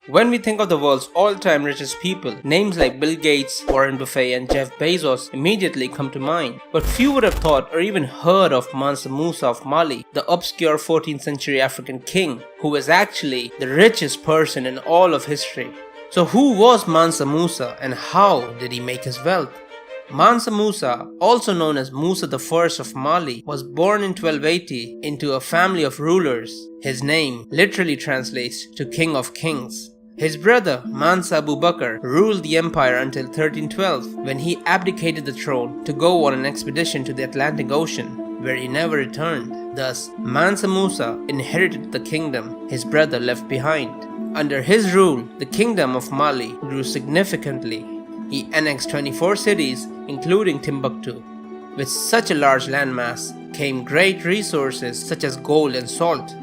When we think of the world's all-time richest people, names like Bill Gates, Warren Buffett and Jeff Bezos immediately come to mind. But few would have thought or even heard of Mansa Musa of Mali, the obscure 14th century African king, who was actually the richest person in all of history. So who was Mansa Musa and how did he make his wealth? Mansa Musa, also known as Musa I of Mali, was born in 1280 into a family of rulers. His name literally translates to King of Kings. His brother Mansa Bakr ruled the empire until 1312 when he abdicated the throne to go on an expedition to the Atlantic Ocean, where he never returned. Thus, Mansa Musa inherited the kingdom his brother left behind. Under his rule, the kingdom of Mali grew significantly. He annexed 24 cities, including Timbuktu. With such a large landmass came great resources such as gold and salt.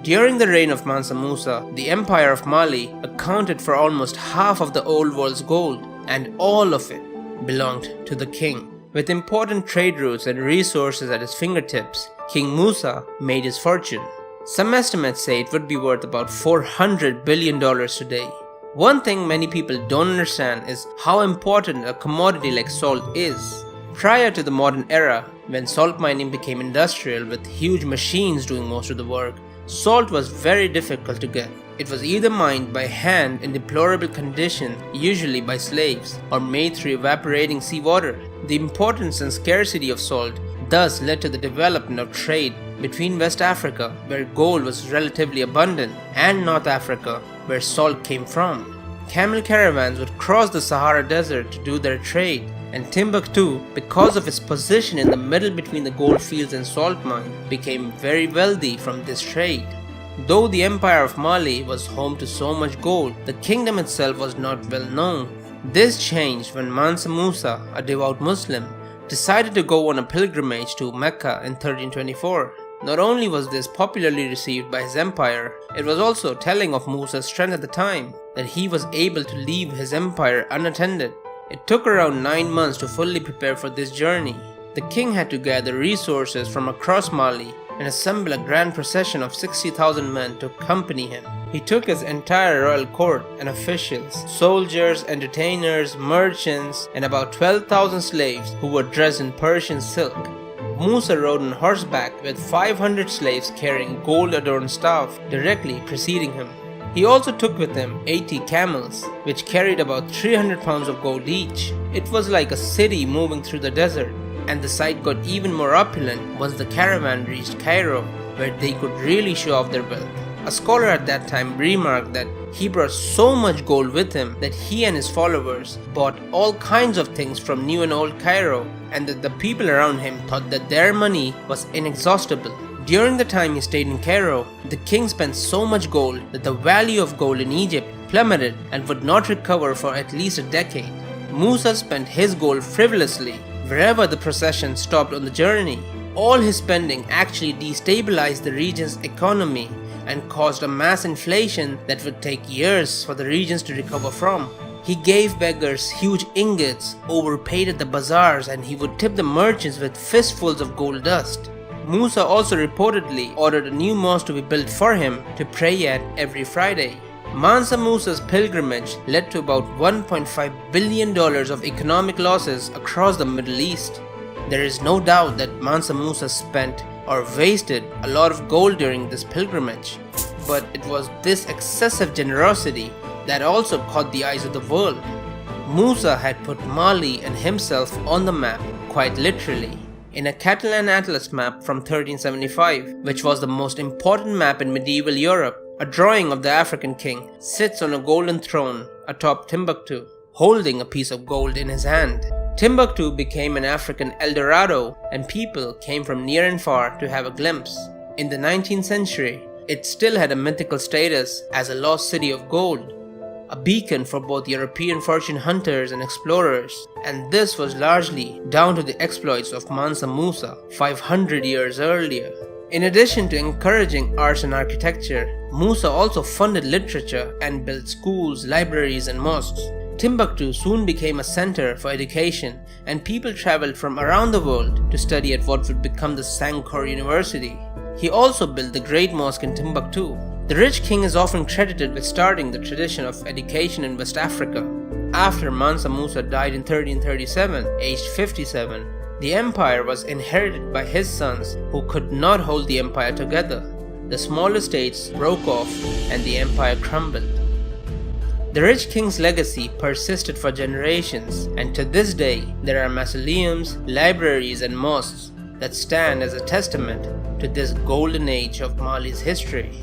During the reign of Mansa Musa, the Empire of Mali accounted for almost half of the old world's gold, and all of it belonged to the king. With important trade routes and resources at his fingertips, King Musa made his fortune. Some estimates say it would be worth about $400 billion today. One thing many people don't understand is how important a commodity like salt is. Prior to the modern era, when salt mining became industrial with huge machines doing most of the work, salt was very difficult to get. It was either mined by hand in deplorable condition, usually by slaves, or made through evaporating seawater. The importance and scarcity of salt thus led to the development of trade between West Africa, where gold was relatively abundant, and North Africa, where salt came from. Camel caravans would cross the Sahara Desert to do their trade, and Timbuktu, because of its position in the middle between the gold fields and salt mine, became very wealthy from this trade. Though the Empire of Mali was home to so much gold, the kingdom itself was not well known. This changed when Mansa Musa, a devout Muslim, decided to go on a pilgrimage to Mecca in 1324. Not only was this popularly received by his empire, it was also telling of Musa's strength at the time, that he was able to leave his empire unattended. It took around 9 months to fully prepare for this journey. The king had to gather resources from across Mali and assemble a grand procession of 60,000 men to accompany him. He took his entire royal court and officials, soldiers, entertainers, merchants, and about 12,000 slaves who were dressed in Persian silk. Musa rode on horseback with 500 slaves carrying gold-adorned staff directly preceding him. He also took with him 80 camels, which carried about 300 pounds of gold each. It was like a city moving through the desert, and the sight got even more opulent once the caravan reached Cairo, where they could really show off their wealth. A scholar at that time remarked that he brought so much gold with him that he and his followers bought all kinds of things from New and Old Cairo, and that the people around him thought that their money was inexhaustible. During the time he stayed in Cairo, the king spent so much gold that the value of gold in Egypt plummeted and would not recover for at least a decade. Musa spent his gold frivolously wherever the procession stopped on the journey. All his spending actually destabilized the region's economy and caused a mass inflation that would take years for the regions to recover from. He gave beggars huge ingots, overpaid at the bazaars, and he would tip the merchants with fistfuls of gold dust. Musa also reportedly ordered a new mosque to be built for him to pray at every Friday. Mansa Musa's pilgrimage led to about $1.5 billion of economic losses across the Middle East. There is no doubt that Mansa Musa spent or wasted a lot of gold during this pilgrimage, but it was this excessive generosity that also caught the eyes of the world. Musa had put Mali and himself on the map, quite literally. In a Catalan Atlas map from 1375, which was the most important map in medieval Europe, a drawing of the African king sits on a golden throne atop Timbuktu, holding a piece of gold in his hand. Timbuktu became an African El Dorado, and people came from near and far to have a glimpse. In the 19th century, it still had a mythical status as a lost city of gold, a beacon for both European fortune hunters and explorers, and this was largely down to the exploits of Mansa Musa 500 years earlier. In addition to encouraging arts and architecture, Musa also funded literature and built schools, libraries, and mosques. Timbuktu soon became a center for education, and people traveled from around the world to study at what would become the Sankore University. He also built the Great Mosque in Timbuktu, The rich king is often credited with starting the tradition of education in West Africa. After Mansa Musa died in 1337, aged 57, the empire was inherited by his sons who could not hold the empire together. The smaller states broke off and the empire crumbled. The rich king's legacy persisted for generations, and to this day there are mausoleums, libraries and mosques that stand as a testament to this golden age of Mali's history.